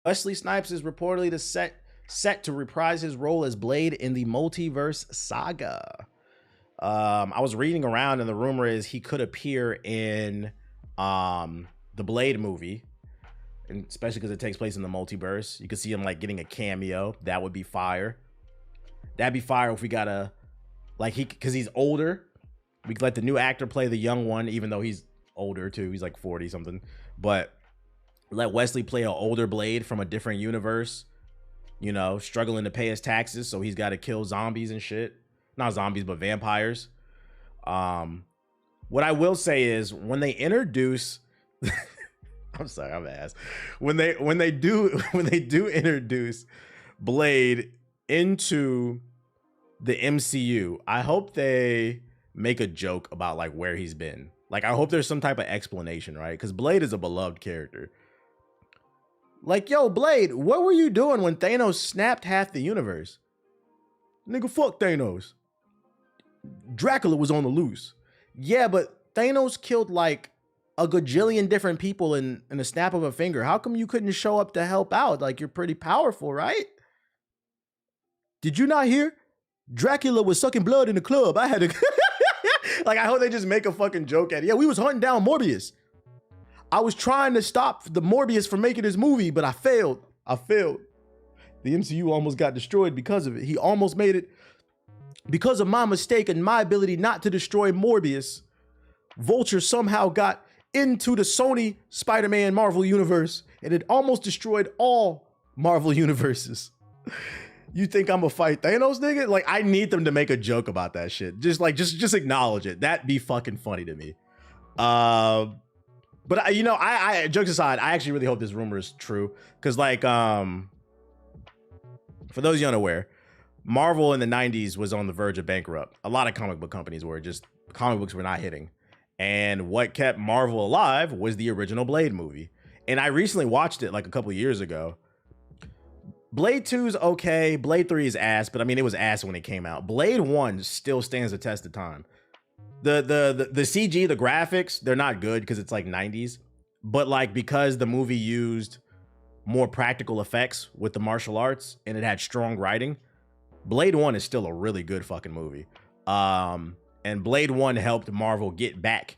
Wesley Snipes is reportedly set to reprise his role as Blade in the multiverse saga. I was reading around, and the rumor is he could appear in the Blade movie, and especially because it takes place in the multiverse. You could see him like getting a cameo. That would be fire. That'd be fire if we got a because he's older. We could let the new actor play the young one, even though he's older too. He's like 40 something, but let Wesley play an older Blade from a different universe, you know, struggling to pay his taxes, so he's got to kill zombies and shit. Not zombies, but vampires. What I will say is when they introduce I'm sorry, I'm ass. When they do introduce Blade into the MCU, I hope they make a joke about like where he's been. Like, I hope there's some type of explanation, right? Because Blade is a beloved character. Like, yo, Blade, what were you doing when Thanos snapped half the universe? Nigga, fuck Thanos. Dracula was on the loose. Yeah, but Thanos killed like a gajillion different people in a snap of a finger. How come you couldn't show up to help out? Like, you're pretty powerful, right? Did you not hear? Dracula was sucking blood in the club. I had to... Like, I hope they just make a fucking joke at it. Yeah, we was hunting down Morbius. I was trying to stop the Morbius from making his movie, but I failed. The MCU almost got destroyed because of it. He almost made it because of my mistake and my ability not to destroy Morbius. Vulture somehow got into the Sony Spider-Man Marvel universe, and it almost destroyed all Marvel universes. You think I'm gonna fight Thanos, nigga? Like, I need them to make a joke about that shit. Just acknowledge it. That'd be fucking funny to me. But you know, I jokes aside, I actually really hope this rumor is true. Cause like, for those you unaware, Marvel in the 90s was on the verge of bankrupt. A lot of comic book companies were just, comic books were not hitting. And what kept Marvel alive was the original Blade movie. And I recently watched it like a couple of years ago. Blade 2 is okay. Blade 3 is ass, but I mean, it was ass when it came out. Blade 1 still stands the test of time. The CG, the graphics, they're not good because it's like 90s. But like, because the movie used more practical effects with the martial arts and it had strong writing, Blade 1 is still a really good fucking movie. And Blade 1 helped Marvel get back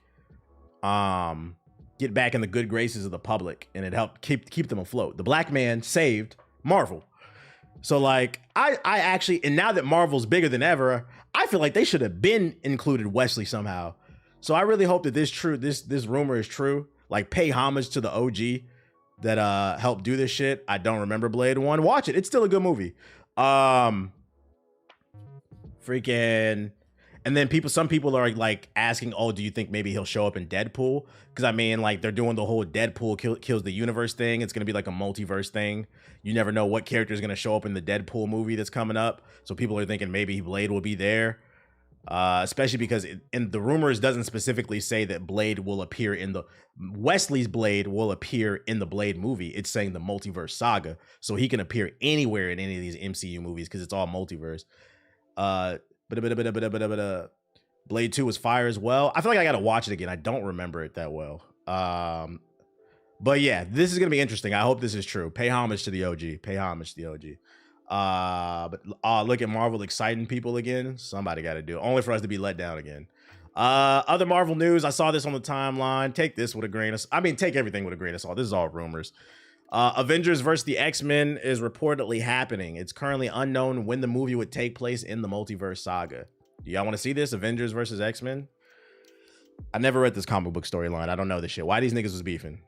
in the good graces of the public, and it helped keep them afloat. The black man saved Marvel. So like, I actually, and now that Marvel's bigger than ever, I feel like they should have been included Wesley somehow. So I really hope that this rumor is true. Like, pay homage to the OG that helped do this shit. I don't remember Blade 1. Watch it. It's still a good movie. Freaking. And then some people are like asking, oh, do you think maybe he'll show up in Deadpool? Because I mean, like, they're doing the whole Deadpool kills the universe thing. It's going to be like a multiverse thing. You never know what character is going to show up in the Deadpool movie that's coming up. So people are thinking maybe Blade will be there. Especially because in the rumors doesn't specifically say that Blade will appear in Wesley's Blade will appear in the Blade movie. It's saying the multiverse saga. So he can appear anywhere in any of these MCU movies because it's all multiverse. Blade 2 was fire as well. I feel like I gotta watch it again. I don't remember it that well. But yeah, this is gonna be interesting. I hope this is true. Pay homage to the OG. But look at Marvel exciting people again. Somebody got to do it. Only for us to be let down again. Other Marvel news. I saw this on the timeline. Take this with a grain of, take everything with a grain of salt. This is all rumors. Avengers versus the X-Men is reportedly happening. It's currently unknown when the movie would take place in the multiverse saga. Do y'all want to see this? Avengers versus X-Men? I never read this comic book storyline. I don't know this shit. Why these niggas was beefing?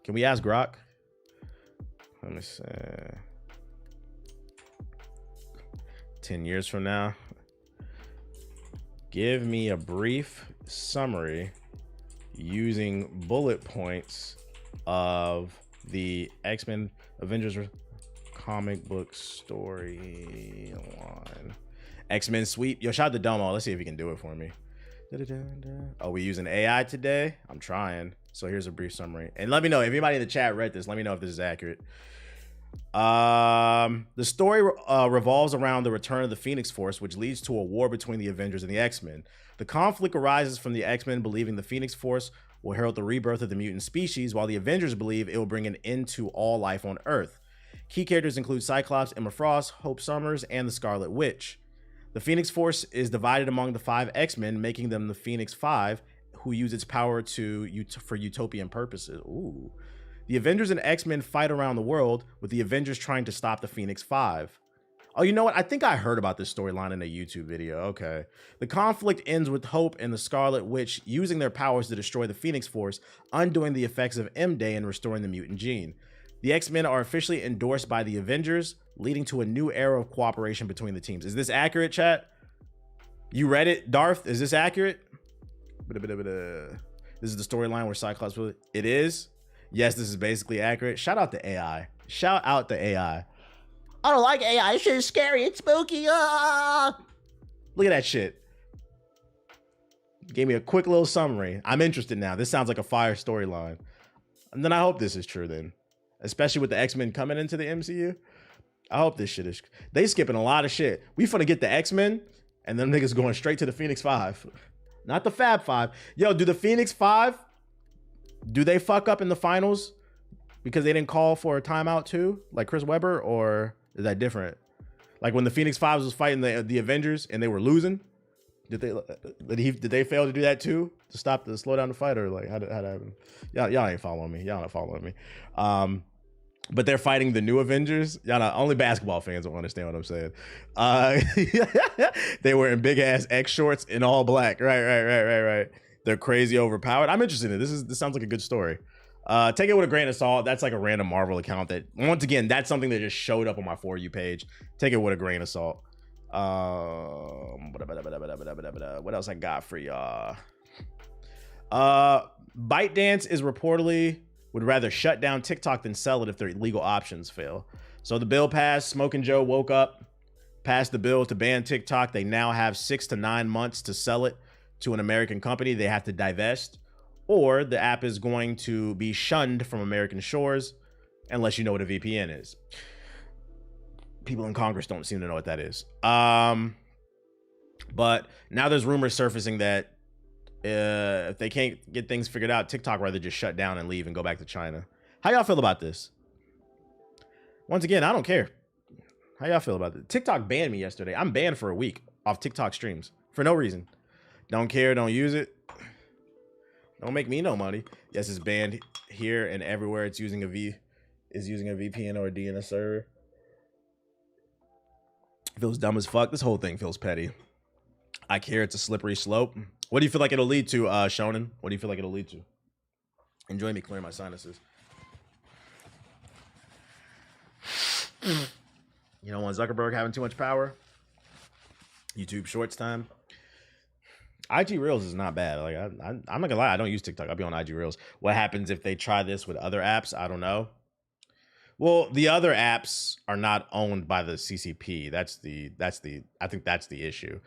Can we ask Grok? Let me see. 10 years from now. Give me a brief summary using bullet points of the X-Men Avengers comic book storyline. X-Men sweep. Yo, shout out to Domo. Let's see if he can do it for me. Oh, we using AI today? I'm trying. So here's a brief summary. And let me know if anybody in the chat read this. Let me know if this is accurate. The story revolves around the return of the Phoenix Force, which leads to a war between the Avengers and the X-Men. The conflict arises from the X-Men believing the Phoenix Force will herald the rebirth of the mutant species, while the Avengers believe it will bring an end to all life on Earth. Key characters include Cyclops, Emma Frost, Hope Summers, and the Scarlet Witch. The Phoenix Force is divided among the 5 X-Men, making them the Phoenix Five, who use its power for utopian purposes. Ooh. The Avengers and X-Men fight around the world, with the Avengers trying to stop the Phoenix Five. Oh, you know what? I think I heard about this storyline in a YouTube video. Okay. The conflict ends with Hope and the Scarlet Witch using their powers to destroy the Phoenix Force, undoing the effects of M-Day and restoring the mutant gene. The X-Men are officially endorsed by the Avengers, leading to a new era of cooperation between the teams. Is this accurate, chat? You read it, Darth? Is this accurate? This is the storyline where Cyclops will... It is? Yes, this is basically accurate. Shout out to AI. Shout out to AI. I don't like AI. Shit is scary. It's spooky. Look at that shit. Gave me a quick little summary. I'm interested now. This sounds like a fire storyline. And then I hope this is true then. Especially with the X-Men coming into the MCU. I hope this shit is... They skipping a lot of shit. We finna get the X-Men and them niggas going straight to the Phoenix Five. Not the Fab Five. Yo, do the Phoenix Five, do they fuck up in the finals because they didn't call for a timeout too? Like Chris Webber, or is that different? Like when the Phoenix Fives was fighting the Avengers and they were losing, did they fail to do that too, to slow down the fight, or like how did that happen? Y'all ain't following me. Y'all not following me. But they're fighting the new Avengers. Y'all not, only basketball fans will understand what I'm saying. They were in big ass X shorts in all black. Right. They're crazy overpowered. I'm interested in it. This sounds like a good story. Take it with a grain of salt. That's like a random Marvel account that, once again, that's something that just showed up on my For You page. Take it with a grain of salt. What else I got for y'all? ByteDance is reportedly would rather shut down TikTok than sell it if their legal options fail. So the bill passed. Smoking Joe woke up, passed the bill to ban TikTok. They now have 6 to 9 months to sell it to an American company. They have to divest, or the app is going to be shunned from American shores, unless you know what a VPN is. People in Congress don't seem to know what that is. But now there's rumors surfacing that if they can't get things figured out, TikTok rather just shut down and leave and go back to China. How y'all feel about this? Once again, I don't care. How y'all feel about this? TikTok banned me yesterday. I'm banned for a week off TikTok streams for no reason. Don't care, don't use it. Don't make me no money. Yes, it's banned here and everywhere. It's using a VPN or a DNS server. Feels dumb as fuck. This whole thing feels petty. I care. It's a slippery slope. What do you feel like it'll lead to, Shonen? What do you feel like it'll lead to? Enjoy me clearing my sinuses. You know, when Zuckerberg having too much power, YouTube Shorts time. IG Reels is not bad. Like I'm not gonna lie, I don't use TikTok. I'll be on IG Reels. What happens if they try this with other apps? I don't know. Well, the other apps are not owned by the CCP. I think that's the issue.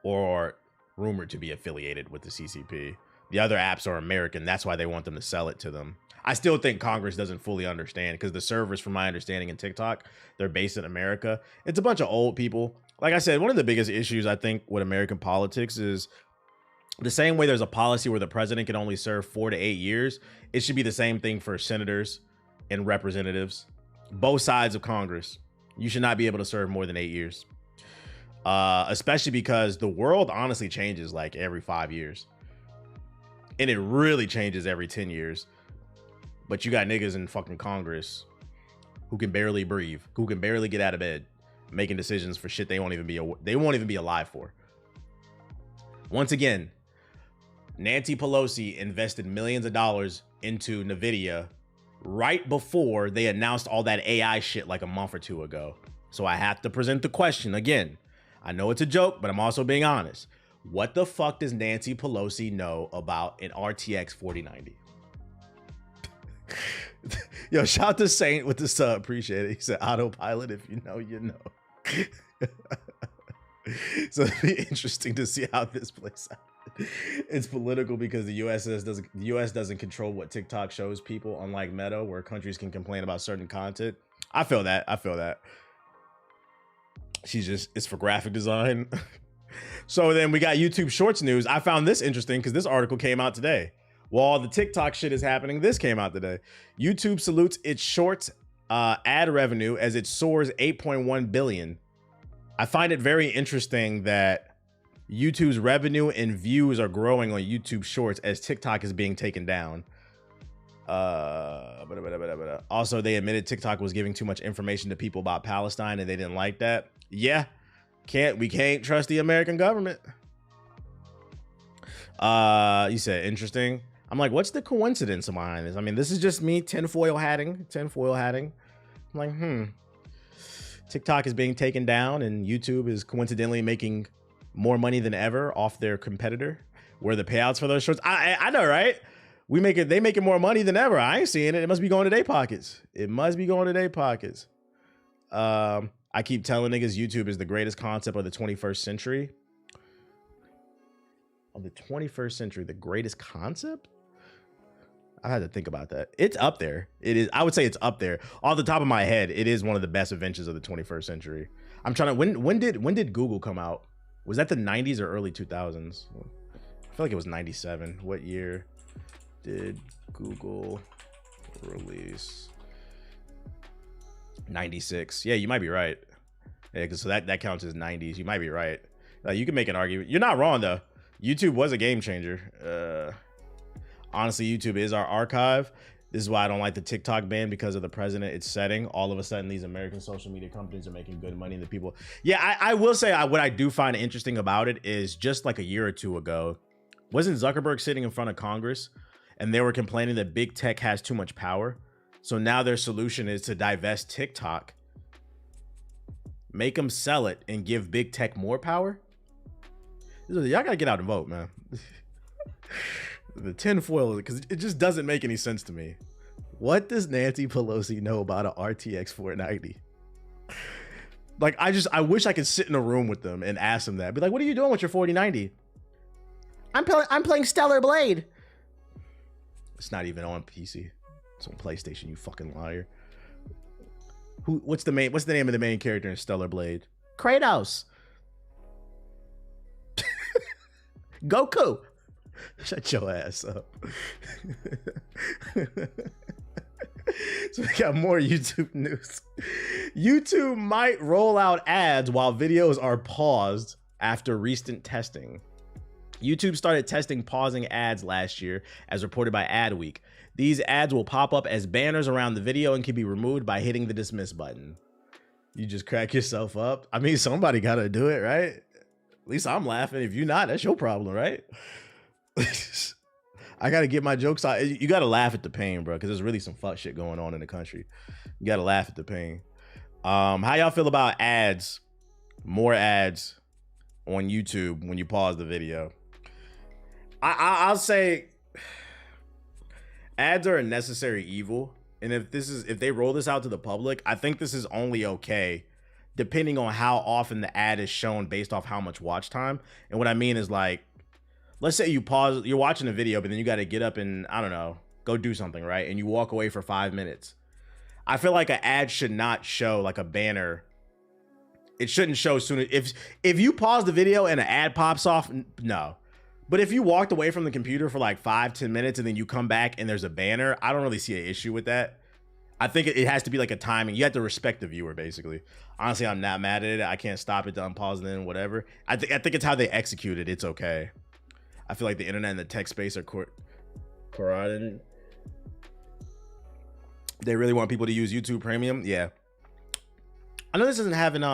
Or rumored to be affiliated with the CCP. The other apps are American. That's why they want them to sell it to them. I still think Congress doesn't fully understand, because the servers, from my understanding, in TikTok, they're based in America. It's a bunch of old people. Like I said, one of the biggest issues, I think, with American politics is the same way there's a policy where the president can only serve 4 to 8 years. It should be the same thing for senators and representatives. Both sides of Congress. You should not be able to serve more than 8 years. Especially because the world honestly changes like every 5 years. And it really changes every 10 years. But you got niggas in fucking Congress who can barely breathe, who can barely get out of bed, making decisions for shit they won't even be alive for. Once again, Nancy Pelosi invested millions of dollars into Nvidia right before they announced all that AI shit like a month or two ago. So I have to present the question again. I know it's a joke, but I'm also being honest. What the fuck does Nancy Pelosi know about an RTX 4090? Yo, shout to Saint with the sub. Appreciate it. He said autopilot. If you know, you know. So it'll be interesting to see how this plays out. It's political because the US doesn't control what TikTok shows people, unlike Meta, where countries can complain about certain content. I feel that. She's just, it's for graphic design. So then we got YouTube Shorts news. I found this interesting because this article came out today. While all the TikTok shit is happening, this came out today. YouTube salutes its Shorts ad revenue as it soars 8.1 billion. I find it very interesting that YouTube's revenue and views are growing on YouTube Shorts as TikTok is being taken down. Also, they admitted TikTok was giving too much information to people about Palestine and they didn't like that. Yeah, we can't trust the American government. You said interesting. I'm like, what's the coincidence behind this? I mean, this is just me tinfoil hatting. I'm like, TikTok is being taken down and YouTube is coincidentally making more money than ever off their competitor. Where the payouts for those shorts? I know, right? They making more money than ever. I ain't seeing it. It must be going to their pockets. I keep telling niggas YouTube is the greatest concept of the 21st century. Of the 21st century, the greatest concept? I had to think about that. It's up there. It is. I would say it's up there. Off the top of my head, it is one of the best inventions of the 21st century. I'm trying to. When did Google come out? Was that the 90s or early 2000s? I feel like it was 97. What year did Google release? 96. Yeah, you might be right. Yeah, because so that counts as 90s. You might be right. You can make an argument. You're not wrong though. YouTube was a game changer. Honestly, YouTube is our archive. This is why I don't like the TikTok ban, because of the president it's setting. All of a sudden, these American social media companies are making good money. The people. Yeah, I will say what I do find interesting about it is just like a year or two ago, wasn't Zuckerberg sitting in front of Congress and they were complaining that big tech has too much power? So now their solution is to divest TikTok, make them sell it and give big tech more power. Y'all gotta get out and vote, man. The tinfoil, because it just doesn't make any sense to me. What does Nancy Pelosi know about an RTX 490? Like, I wish I could sit in a room with them and ask them that. Be like, what are you doing with your 4090? I'm playing Stellar Blade. It's not even on PC. It's on PlayStation, you fucking liar. What's the name of the main character in Stellar Blade? Kratos. Goku. Shut your ass up. So we got more YouTube news. YouTube might roll out ads while videos are paused after recent testing. YouTube started testing pausing ads last year, as reported by Adweek. These ads will pop up as banners around the video and can be removed by hitting the dismiss button. You just crack yourself up. I mean, somebody gotta do it, right? At least I'm laughing. If you're not, that's your problem, right? I gotta get my jokes out. You gotta laugh at the pain, bro, because there's really some fuck shit going on in the country. You gotta laugh at the pain. How y'all feel about ads? More ads on YouTube when you pause the video. I'll say ads are a necessary evil, and if they roll this out to the public, I think this is only okay depending on how often the ad is shown based off how much watch time. And what I mean is, like, let's say you pause, you're watching a video, but then you got to get up and, I don't know, go do something, right? And you walk away for 5 minutes. I feel like an ad should not show like a banner. It shouldn't show soon. If you pause the video and an ad pops off, no. But if you walked away from the computer for like 5-10 minutes and then you come back and there's a banner, I don't really see an issue with that. I think it has to be like a timing. You have to respect the viewer, basically. Honestly, I'm not mad at it. I can't stop it to unpause it and whatever. I think it's how they execute it. It's okay. I feel like the internet and the tech space are corroding. They really want people to use YouTube Premium. Yeah. I know this isn't having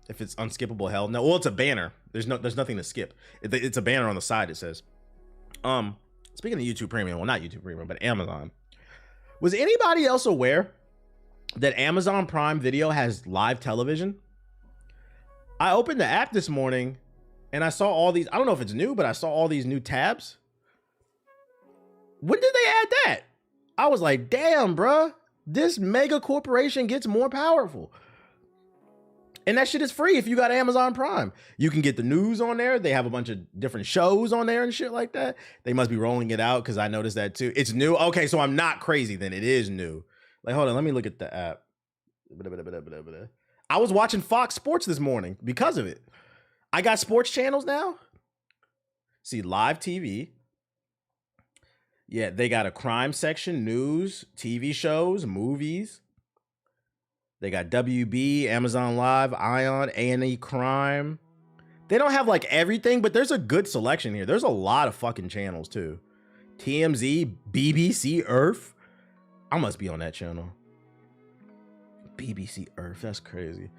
if it's unskippable hell. No, well, it's a banner. There's nothing to skip. It's a banner on the side. It says. Speaking of YouTube Premium, well, not YouTube Premium, but Amazon. Was anybody else aware that Amazon Prime Video has live television? I opened the app this morning and I saw all these. I don't know if it's new, but I saw all these new tabs. When did they add that? I was like, damn, bruh, this mega corporation gets more powerful. And that shit is free if you got Amazon Prime. You can get the news on there. They have a bunch of different shows on there and shit like that. They must be rolling it out because I noticed that too. It's new. Okay, so I'm not crazy then. It is new. Like, hold on, let me look at the app. I was watching Fox Sports this morning because of it. I got sports channels now. See, live TV. Yeah, they got a crime section, news, TV shows, movies. They got WB, Amazon Live, Ion, A&E Crime. They don't have like everything, but there's a good selection here. There's a lot of fucking channels too. TMZ, BBC Earth. I must be on that channel. BBC Earth, that's crazy.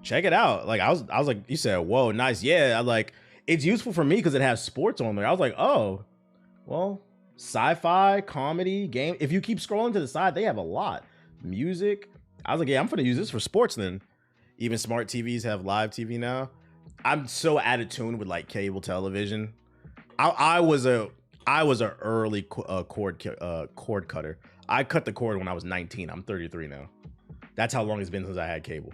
Check it out. Like I was like, you said, whoa, nice. Yeah, I like it's useful for me because it has sports on there. I was like, oh, well, sci-fi, comedy, game. If you keep scrolling to the side, they have a lot. Music. I was like, yeah, I'm gonna use this for sports then. Even smart TVs have live TV now. I'm so out of tune with like cable television. I was a early cord cutter. I cut the cord when I was 19. I'm 33 now. That's how long it's been since I had cable.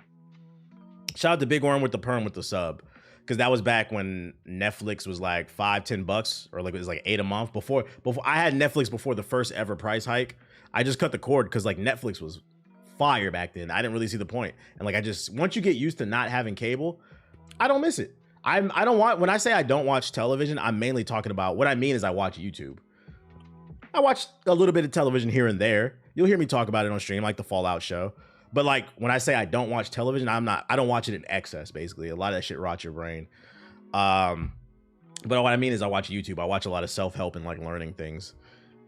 Shout out to Big Worm with the perm with the sub, because that was back when Netflix was like $5-10, or like it was like $8 a month. Before I had Netflix before the first ever price hike. I just cut the cord because like Netflix was fire back then. I didn't really see the point, and like once you get used to not having cable, I don't miss it. I don't want, when I say I don't watch television, I'm mainly talking about, what I mean is I watch YouTube. I watch a little bit of television here and there. You'll hear me talk about it on stream, like the Fallout show. But like when I say I don't watch television, I don't watch it in excess, basically. A lot of that shit rots your brain. But what I mean is I watch YouTube. I watch a lot of self-help and like learning things.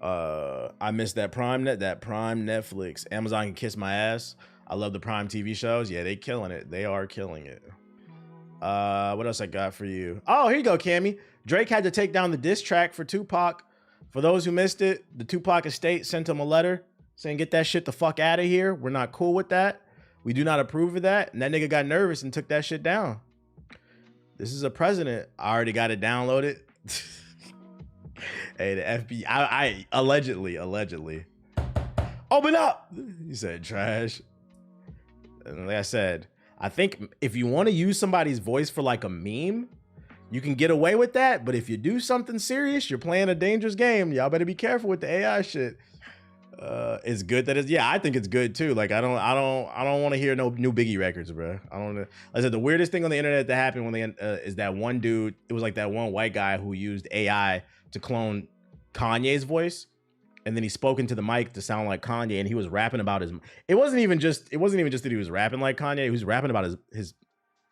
I miss that Prime Netflix. Amazon can kiss my ass. I love the Prime TV shows. Yeah, they killing it. They are killing it. What else I got for you? Oh, here you go, Cammy. Drake had to take down the diss track for Tupac. For those who missed it, the Tupac estate sent him a letter saying, get that shit the fuck out of here. We're not cool with that. We do not approve of that. And that nigga got nervous and took that shit down. This is a president. I already got it downloaded. Hey, the FBI, I allegedly. Open up. He said trash. And like I said, I think if you want to use somebody's voice for like a meme, you can get away with that. But if you do something serious, you're playing a dangerous game. Y'all better be careful with the AI shit. It's good that it's, yeah, I think it's good too. Like I don't want to hear no new Biggie records, bro. I said the weirdest thing on the internet that happened when they is that one dude. It was like that one white guy who used AI to clone Kanye's voice, and then he spoke into the mic to sound like Kanye, and he was rapping about his. It wasn't even just that he was rapping like Kanye. He was rapping about his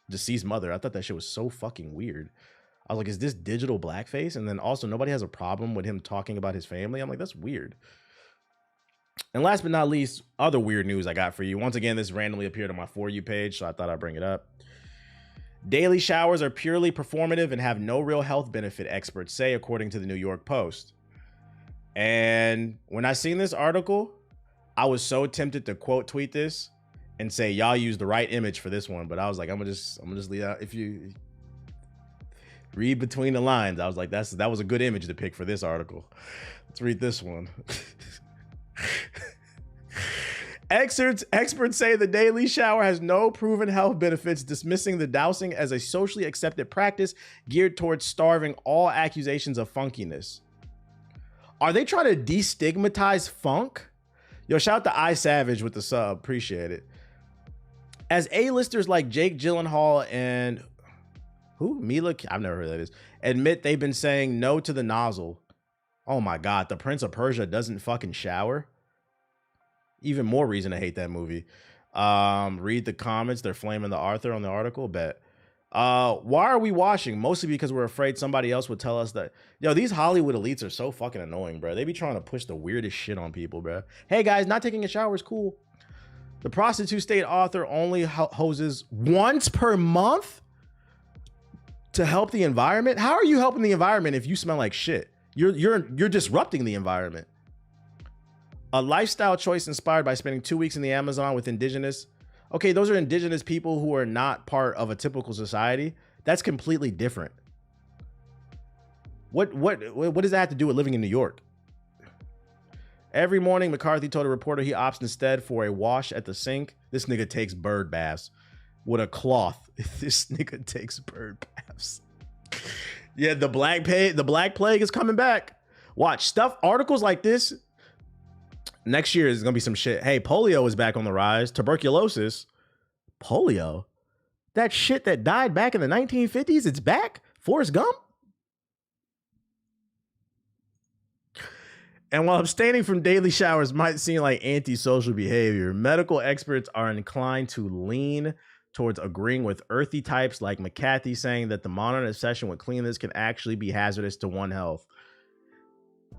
deceased mother. I thought that shit was so fucking weird. I was like, is this digital blackface? And then also nobody has a problem with him talking about his family. I'm like, that's weird. And last but not least, other weird news I got for you. Once again, this randomly appeared on my For You page, so I thought I'd bring it up. Daily showers are purely performative and have no real health benefit, experts say, according to the New York Post. And when I seen this article, I was so tempted to quote tweet this and say, y'all use the right image for this one. But I was like, I'm gonna just leave out. If you read between the lines, I was like, that was a good image to pick for this article. Let's read this one. Experts say the daily shower has no proven health benefits, dismissing the dousing as a socially accepted practice geared towards starving all accusations of funkiness. Are they trying to destigmatize funk? Yo, shout out to I Savage with the sub. Appreciate it. As A-listers like Jake Gyllenhaal and Mila, I've never heard of that is, admit they've been saying no to the nozzle. Oh my God, the Prince of Persia doesn't fucking shower. Even more reason to hate that movie. Read the comments. They're flaming the Arthur on the article. Bet. Why are we washing? Mostly because we're afraid somebody else would tell us that. Yo, these Hollywood elites are so fucking annoying, bro. They be trying to push the weirdest shit on people, bro. Hey guys, not taking a shower is cool. The prostitute state author only hoses once per month to help the environment. How are you helping the environment if you smell like shit? You're disrupting the environment. A lifestyle choice inspired by spending 2 weeks in the Amazon with indigenous. Okay, those are indigenous people who are not part of a typical society. That's completely different. What does that have to do with living in New York? Every morning, McCarthy told a reporter he opts instead for a wash at the sink. This nigga takes bird baths with a cloth. This nigga takes bird baths. Yeah, the black plague is coming back. Watch articles like this. Next year is gonna be some shit. Hey, polio is back on the rise. Tuberculosis, polio. That shit that died back in the 1950s, it's back? Forrest Gump? And while abstaining from daily showers might seem like antisocial behavior, medical experts are inclined to lean towards agreeing with earthy types like McCarthy, saying that the modern obsession with cleanliness can actually be hazardous to one's health.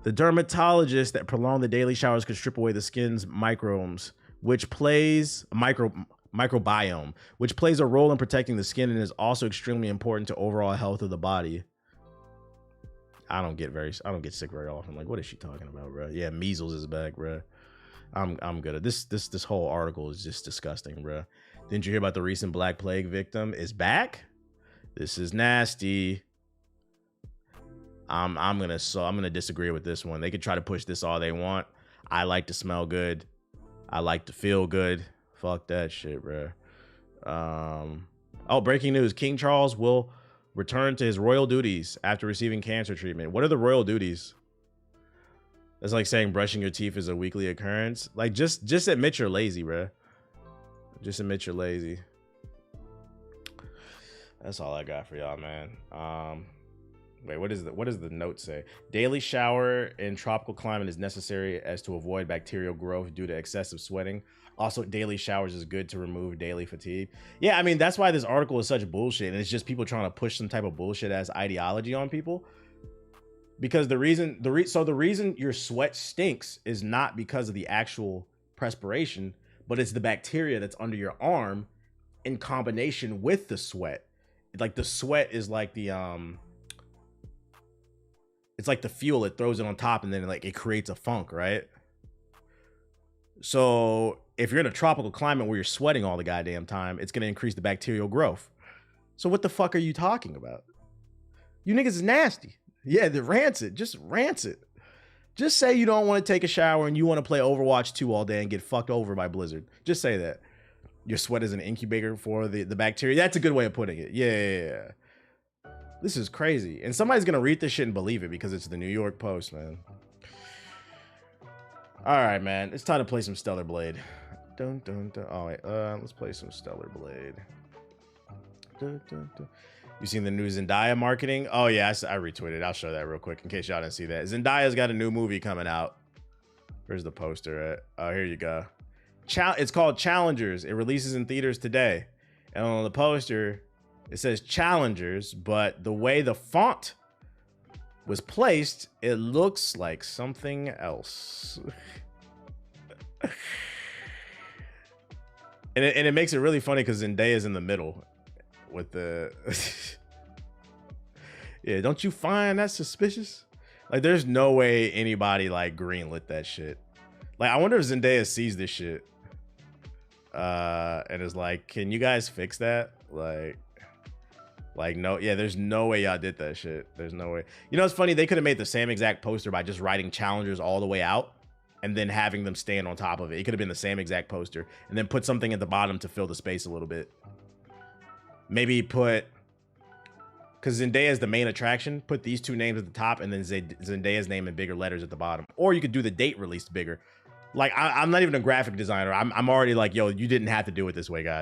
The dermatologist that prolonged the daily showers could strip away the skin's microbes, which plays microbiome, which plays a role in protecting the skin and is also extremely important to overall health of the body. I don't get sick very often. Like, what is she talking about, bro? Yeah, measles is back, bro. I'm good at this. This whole article is just disgusting, bro. Didn't you hear about the recent Black Plague victim is back? This is nasty. I'm gonna disagree with this one. They could try to push this all they want. I like to smell good. I like to feel good. Fuck that shit, bro. Oh, breaking news: King Charles will return to his royal duties after receiving cancer treatment. What are the royal duties? That's like saying brushing your teeth is a weekly occurrence. Like, just admit you're lazy, bro. Just admit you're lazy. That's all I got for y'all, man. Wait, what does the note say? Daily shower in tropical climate is necessary as to avoid bacterial growth due to excessive sweating. Also, daily showers is good to remove daily fatigue. Yeah, I mean, that's why this article is such bullshit, and it's just people trying to push some type of bullshit ass ideology on people. Because the reason your sweat stinks is not because of the actual perspiration, but it's the bacteria that's under your arm in combination with the sweat. Like, the sweat is like the it's like the fuel. It throws it on top, and then like it creates a funk, right? So if you're in a tropical climate where you're sweating all the goddamn time, it's going to increase the bacterial growth. So what the fuck are you talking about? You niggas is nasty. Yeah, the rancid. Just rancid. Just say you don't want to take a shower and you want to play Overwatch 2 all day and get fucked over by Blizzard. Just say that. Your sweat is an incubator for the bacteria. That's a good way of putting it. Yeah. This is crazy. And somebody's going to read this shit and believe it because it's the New York Post, man. All right, man. It's time to play some Stellar Blade. Dun, dun, dun. Oh, wait. Let's play some Stellar Blade. Dun, dun, dun. You seen the new Zendaya marketing? Oh, yeah. I retweeted. I'll show that real quick in case y'all didn't see that. Zendaya's got a new movie coming out. Where's the poster at? Oh, here you go. It's called Challengers. It releases in theaters today. And on the poster, it says Challengers, but the way the font was placed, it looks like something else. and it makes it really funny because Zendaya's in the middle with the yeah, don't you find that suspicious? Like, there's no way anybody like greenlit that shit. Like, I wonder if Zendaya sees this shit and is like, can you guys fix that? Like, no, yeah, there's no way y'all did that shit. There's no way. You know, it's funny, they could have made the same exact poster by just writing Challengers all the way out and then having them stand on top of it. It could have been the same exact poster and then put something at the bottom to fill the space a little bit. Maybe put, because Zendaya is the main attraction, put these two names at the top and then Zendaya's name in bigger letters at the bottom. Or you could do the date released bigger. Like, I'm not even a graphic designer. I'm already like, yo, you didn't have to do it this way, guys.